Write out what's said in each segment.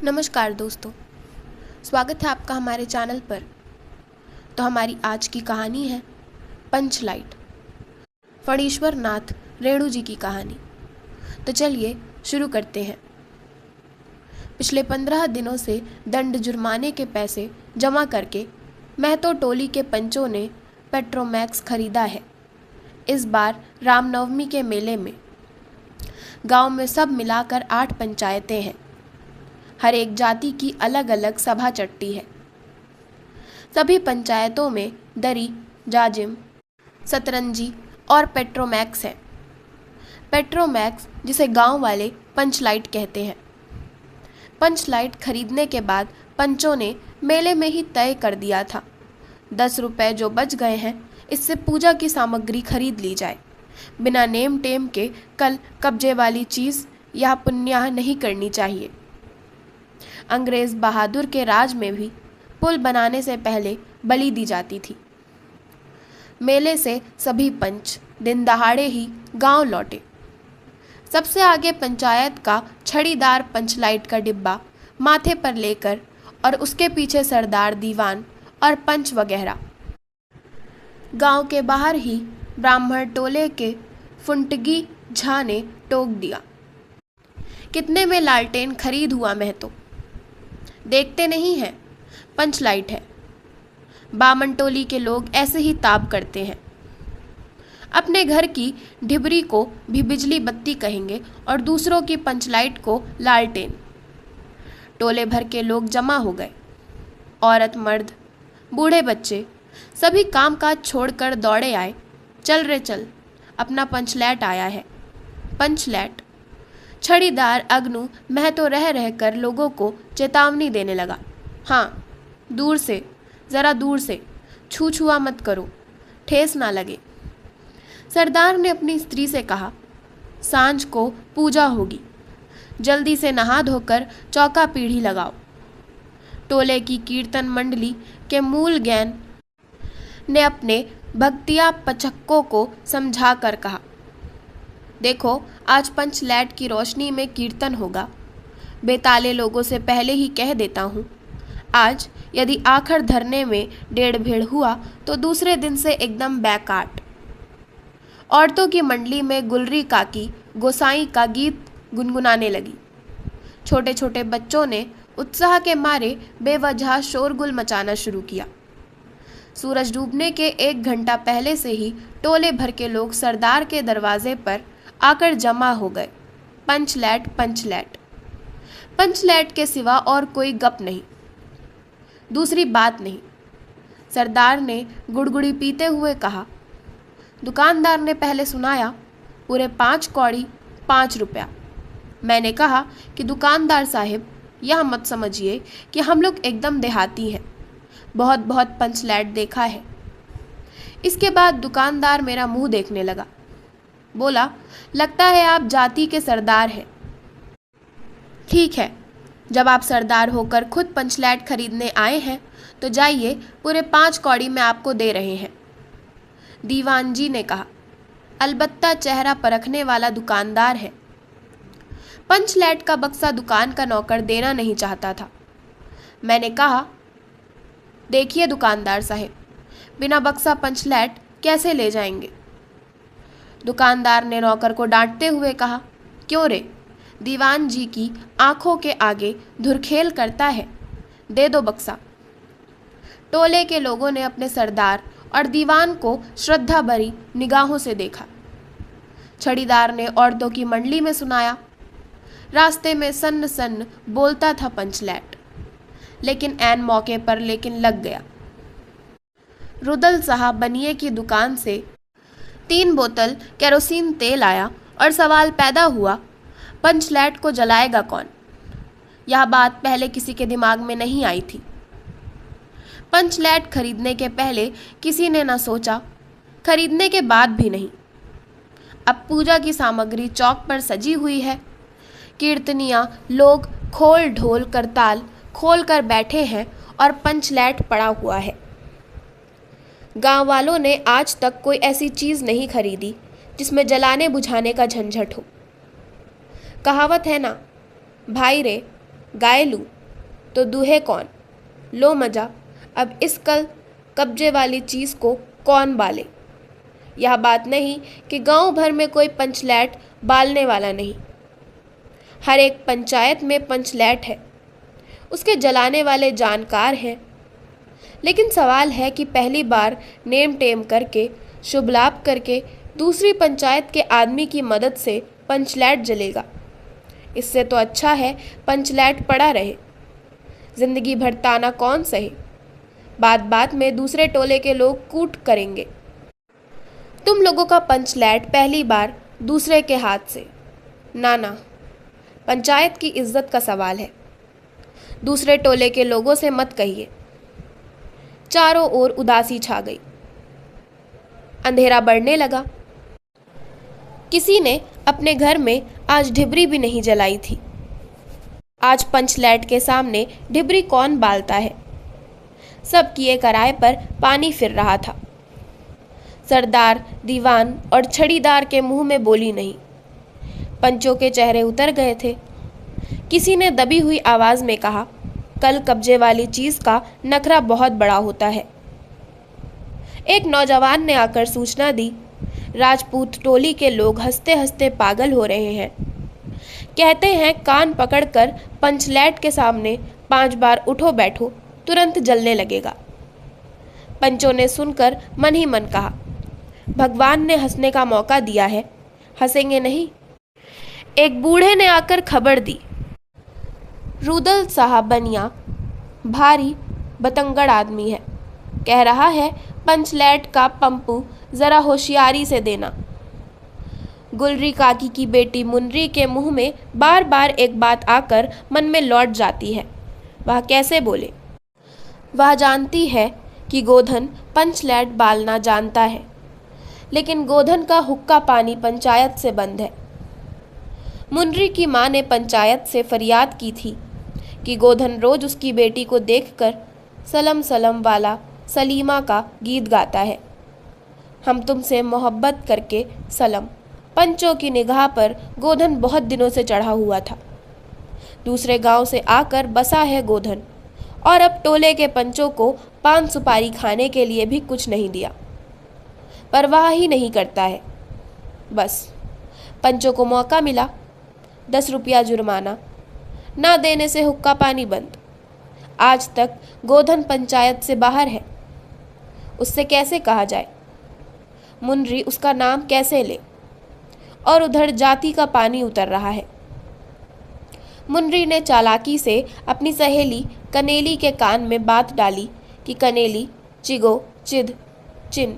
नमस्कार दोस्तों, स्वागत है आपका हमारे चैनल पर। तो हमारी आज की कहानी है पंचलाइट, फणीश्वर नाथ रेणु जी की कहानी। तो चलिए शुरू करते हैं। पिछले 15 दिनों से दंड जुर्माने के पैसे जमा करके महतो टोली के पंचों ने पेट्रोमैक्स खरीदा है। इस बार रामनवमी के मेले में गांव में सब मिलाकर 8 पंचायतें हैं। हर एक जाति की अलग अलग सभा चट्टी है। सभी पंचायतों में दरी, जाजिम, सतरंजी और पेट्रोमैक्स है। पेट्रोमैक्स जिसे गांव वाले पंचलाइट कहते हैं। पंचलाइट खरीदने के बाद पंचों ने मेले में ही तय कर दिया था 10 रुपये जो बच गए हैं इससे पूजा की सामग्री खरीद ली जाए। बिना नेम टेम के कल कब्जे वाली चीज़ या पुण्याह नहीं करनी चाहिए। अंग्रेज बहादुर के राज में भी पुल बनाने से पहले बलि दी जाती थी। मेले से सभी पंच दिन दहाड़े ही गांव लौटे। सबसे आगे पंचायत का छड़ीदार पंचलाइट का डिब्बा माथे पर लेकर और उसके पीछे सरदार, दीवान और पंच वगैरह। गांव के बाहर ही ब्राह्मण टोले के फुंटगी झा ने टोक दिया, कितने में लालटेन खरीद हुआ महतो? देखते नहीं हैं, पंचलाइट है। बामन टोली के लोग ऐसे ही ताब करते हैं। अपने घर की ढिबरी को भी बिजली बत्ती कहेंगे और दूसरों की पंचलाइट को लालटेन। टोले भर के लोग जमा हो गए। औरत, मर्द, बूढ़े बच्चे सभी कामकाज छोड़कर दौड़े आए। चल रे चल, अपना पंचलैट आया है। पंचलैट। छड़ीदार अग्नु महतो रह रहकर लोगों को चेतावनी देने लगा। हाँ, दूर से, ज़रा दूर से, छू छुआ मत करो, ठेस ना लगे। सरदार ने अपनी स्त्री से कहा, सांझ को पूजा होगी, जल्दी से नहा धोकर चौका पीढ़ी लगाओ। टोले की कीर्तन मंडली के मूल ज्ञान ने अपने भक्तिया पचक्कों को समझा कर कहा, देखो आज पंचलैट की रोशनी में कीर्तन होगा। बेताले लोगों से पहले ही कह देता हूँ, आज यदि आखिर धरने में 1.5 भेड़ हुआ तो दूसरे दिन से एकदम बैकाट। औरतों की मंडली में गुलरी काकी गोसाई का गीत गुनगुनाने लगी। छोटे छोटे बच्चों ने उत्साह के मारे बेवजह शोरगुल मचाना शुरू किया। सूरज डूबने के 1 घंटा पहले से ही टोले भर के लोग सरदार के दरवाजे पर आकर जमा हो गए। पंचलैट, पंचलैट, पंचलैट के सिवा और कोई गप नहीं, दूसरी बात नहीं। सरदार ने गुड़गुड़ी पीते हुए कहा। दुकानदार ने पहले सुनाया, पूरे 5 कौड़ी 5 रुपया। मैंने कहा कि दुकानदार साहिब, यह मत समझिए कि हम लोग एकदम देहाती हैं, बहुत बहुत पंचलैट देखा है। इसके बाद दुकानदार मेरा मुंह देखने लगा। बोला, लगता है आप जाति के सरदार हैं। ठीक है, जब आप सरदार होकर खुद पंचलैट खरीदने आए हैं तो जाइए, पूरे 5 कौड़ी में आपको दे रहे हैं। दीवान जी ने कहा, अलबत्ता चेहरा परखने वाला दुकानदार है। पंचलैट का बक्सा दुकान का नौकर देना नहीं चाहता था। मैंने कहा, देखिए दुकानदार साहब, बिना बक्सा पंचलैट कैसे ले जाएंगे? दुकानदार ने नौकर को डांटते हुए कहा, क्यों रे, दीवान जी की आंखों के आगे धुरखेल करता है, दे दो बक्सा। टोले के लोगों ने अपने सरदार और दीवान को श्रद्धा भरी निगाहों से देखा। छड़ीदार ने औरतों की मंडली में सुनाया। रास्ते में सन्न सन्न बोलता था पंचलैट, लेकिन ऐन मौके पर लग गया। रुदल साहब बनिए की दुकान से 3 बोतल केरोसिन तेल आया और सवाल पैदा हुआ, पंचलैट को जलाएगा कौन? यह बात पहले किसी के दिमाग में नहीं आई थी। पंचलैट खरीदने के पहले किसी ने न सोचा, खरीदने के बाद भी नहीं। अब पूजा की सामग्री चौक पर सजी हुई है। कीर्तनिया लोग खोल ढोल करताल खोल कर बैठे हैं और पंचलैट पड़ा हुआ है। गांव वालों ने आज तक कोई ऐसी चीज़ नहीं खरीदी जिसमें जलाने बुझाने का झंझट हो। कहावत है ना, भाई रे गाय लूँ तो दूहे कौन। लो मजा, अब इस कल कब्जे वाली चीज़ को कौन बाले। यह बात नहीं कि गांव भर में कोई पंचलैट बालने वाला नहीं। हर एक पंचायत में पंचलैट है, उसके जलाने वाले जानकार हैं। लेकिन सवाल है कि पहली बार नेम टेम करके, शुभ लाभ करके दूसरी पंचायत के आदमी की मदद से पंचलैट जलेगा। इससे तो अच्छा है पंचलैट पड़ा रहे, जिंदगी भर ताना कौन सहे। बात बात में दूसरे टोले के लोग कूट करेंगे। तुम लोगों का पंचलैट पहली बार दूसरे के हाथ से। ना, पंचायत की इज्जत का सवाल है, दूसरे टोले के लोगों से मत कहिए। चारों ओर उदासी छा गई। अंधेरा बढ़ने लगा। किसी ने अपने घर में आज ढिबरी भी नहीं जलाई थी। आज पंचलैट के सामने ढिबरी कौन बालता है। सब किए कराए पर पानी फिर रहा था। सरदार, दीवान और छड़ीदार के मुंह में बोली नहीं। पंचों के चेहरे उतर गए थे। किसी ने दबी हुई आवाज में कहा, कल कब्जे वाली चीज का नखरा बहुत बड़ा होता है। एक नौजवान ने आकर सूचना दी, राजपूत टोली के लोग हंसते हंसते पागल हो रहे हैं। कहते हैं कान पकड़कर पंचलैट के सामने 5 बार उठो बैठो, तुरंत जलने लगेगा। पंचों ने सुनकर मन ही मन कहा, भगवान ने हंसने का मौका दिया है, हंसेंगे नहीं। एक बूढ़े ने आकर खबर दी, रुदल साहब बनिया भारी बतंगड़ आदमी है, कह रहा है पंचलैट का पंपू जरा होशियारी से देना। गुलरी काकी की बेटी मुनरी के मुंह में बार बार एक बात आकर मन में लौट जाती है। वह कैसे बोले। वह जानती है कि गोधन पंचलैट बालना जानता है, लेकिन गोधन का हुक्का पानी पंचायत से बंद है। मुनरी की माँ ने पंचायत से फरियाद की थी कि गोधन रोज उसकी बेटी को देखकर सलम सलम वाला सलीमा का गीत गाता है। हम तुमसे मोहब्बत करके सलम। पंचों की निगाह पर गोधन बहुत दिनों से चढ़ा हुआ था। दूसरे गांव से आकर बसा है गोधन, और अब टोले के पंचों को पान सुपारी खाने के लिए भी कुछ नहीं दिया। परवाह ही नहीं करता है। बस पंचों को मौका मिला, 10 रुपया जुर्माना, ना देने से हुक्का पानी बंद। आज तक गोधन पंचायत से बाहर है, उससे कैसे कहा जाए। मुनरी उसका नाम कैसे ले। और उधर जाति का पानी उतर रहा है। मुनरी ने चालाकी से अपनी सहेली कनेली के कान में बात डाली कि कनेली चिगो चिद चिन।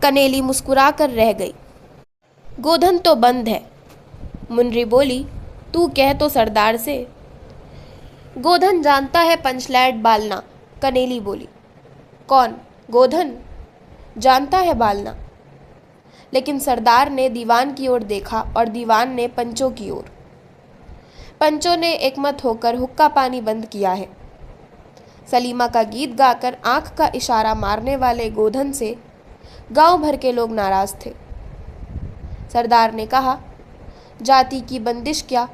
कनेली मुस्कुरा कर रह गई। गोधन तो बंद है। मुनरी बोली, तू कह तो सरदार से। गोधन जानता है पंचलैट बालना, कनेली बोली। कौन? गोधन जानता है बालना। लेकिन सरदार ने दीवान की ओर देखा और दीवान ने पंचों की ओर। पंचों ने एकमत होकर हुक्का पानी बंद किया है। सलीमा का गीत गाकर आंख का इशारा मारने वाले गोधन से गांव भर के लोग नाराज थे। सरदार ने कहा, जाति की बंदिश क्या,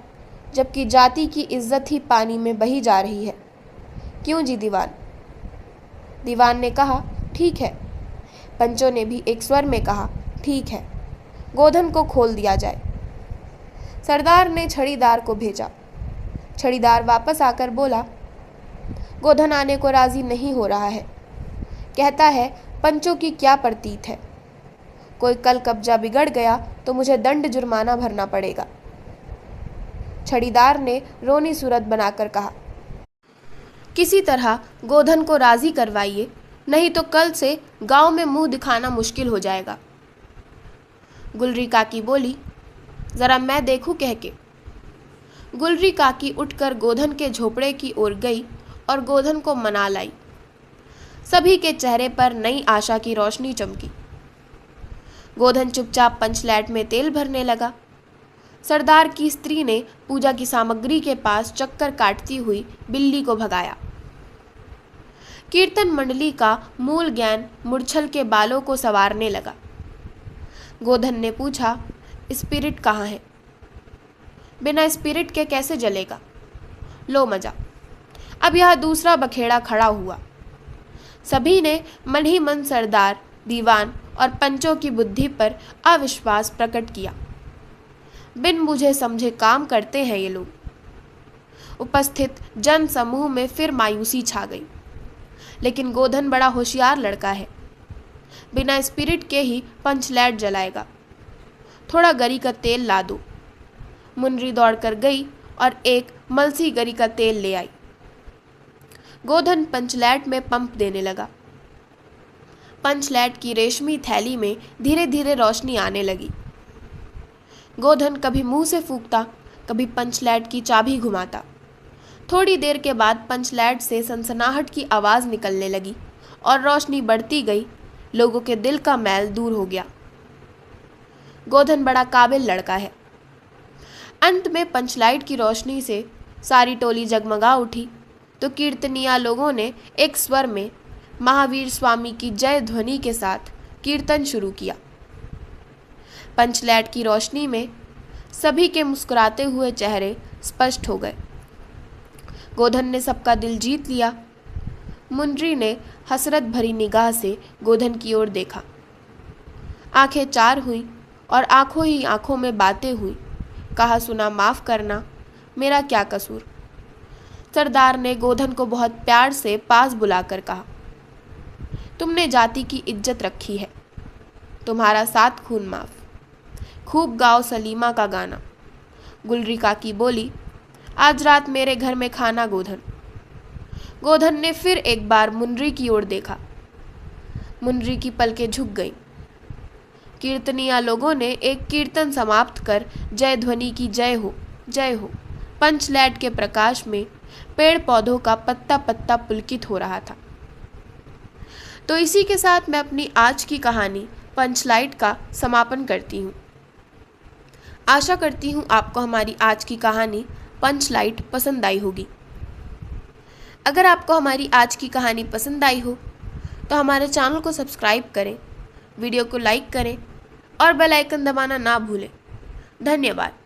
जबकि जाति की इज्जत ही पानी में बही जा रही है। क्यों जी दीवान? दीवान ने कहा, ठीक है। पंचों ने भी एक स्वर में कहा, ठीक है, गोधन को खोल दिया जाए। सरदार ने छड़ीदार को भेजा। छड़ीदार वापस आकर बोला, गोधन आने को राजी नहीं हो रहा है। कहता है पंचों की क्या प्रतीत है, कोई कल कब्जा बिगड़ गया तो मुझे दंड जुर्माना भरना पड़ेगा। छड़ीदार ने रोनी सूरत बनाकर कहा, किसी तरह गोधन को राजी करवाइए, नहीं तो कल से गांव में मुंह दिखाना मुश्किल हो जाएगा। गुलरी काकी बोली, जरा मैं देखूं कह के। गुलरी काकी उठकर गोधन के झोपड़े की ओर गई और गोधन को मना लाई। सभी के चेहरे पर नई आशा की रोशनी चमकी। गोधन चुपचाप पंचलैट में तेल भरने लगा। सरदार की स्त्री ने पूजा की सामग्री के पास चक्कर काटती हुई बिल्ली को भगाया। कीर्तन मंडली का मूल ज्ञान मूर्छल के बालों को संवारने लगा। गोधन ने पूछा, स्पिरिट कहाँ है? बिना स्पिरिट के कैसे जलेगा? लो मजा, अब यह दूसरा बखेड़ा खड़ा हुआ। सभी ने मन ही मन सरदार, दीवान और पंचों की बुद्धि पर अविश्वास प्रकट किया। बिन बुझे समझे काम करते हैं ये लोग। उपस्थित जन समूह में फिर मायूसी छा गई। लेकिन गोधन बड़ा होशियार लड़का है, बिना स्पिरिट के ही पंचलैट जलाएगा। थोड़ा गरी का तेल ला दो। मुन्नी दौड़कर गई और एक मलसी गरी का तेल ले आई। गोधन पंचलैट में पंप देने लगा। पंचलैट की रेशमी थैली में धीरे धीरे रोशनी आने लगी। गोधन कभी मुंह से फूंकता, कभी पंचलैट की चाबी घुमाता। थोड़ी देर के बाद पंचलैट से सनसनाहट की आवाज़ निकलने लगी और रोशनी बढ़ती गई। लोगों के दिल का मैल दूर हो गया। गोधन बड़ा काबिल लड़का है। अंत में पंचलाइट की रोशनी से सारी टोली जगमगा उठी तो कीर्तनिया लोगों ने एक स्वर में महावीर स्वामी की जय ध्वनि के साथ कीर्तन शुरू किया। पंचलैट की रोशनी में सभी के मुस्कुराते हुए चेहरे स्पष्ट हो गए। गोधन ने सबका दिल जीत लिया। मुन्नी ने हसरत भरी निगाह से गोधन की ओर देखा। आंखें चार हुई और आंखों ही आंखों में बातें हुई। कहा सुना माफ़ करना, मेरा क्या कसूर। सरदार ने गोधन को बहुत प्यार से पास बुलाकर कहा, तुमने जाति की इज्जत रखी है, तुम्हारा 7 खून माफ़। खूब गाओ सलीमा का गाना। गुलरी काकी बोली, आज रात मेरे घर में खाना गोधन। गोधन ने फिर एक बार मुन्नी की ओर देखा। मुन्नी की पलकें झुक गईं। कीर्तनिया लोगों ने एक कीर्तन समाप्त कर जय ध्वनि की जय हो, जय हो। पंचलैट के प्रकाश में पेड़ पौधों का पत्ता पत्ता पुलकित हो रहा था। तो इसी के साथ मैं अपनी आज की कहानी पंचलाइट का समापन करती हूँ। आशा करती हूँ आपको हमारी आज की कहानी पंचलाइट पसंद आई होगी। अगर आपको हमारी आज की कहानी पसंद आई हो तो हमारे चैनल को सब्सक्राइब करें, वीडियो को लाइक करें और बेल आइकन दबाना ना भूलें। धन्यवाद।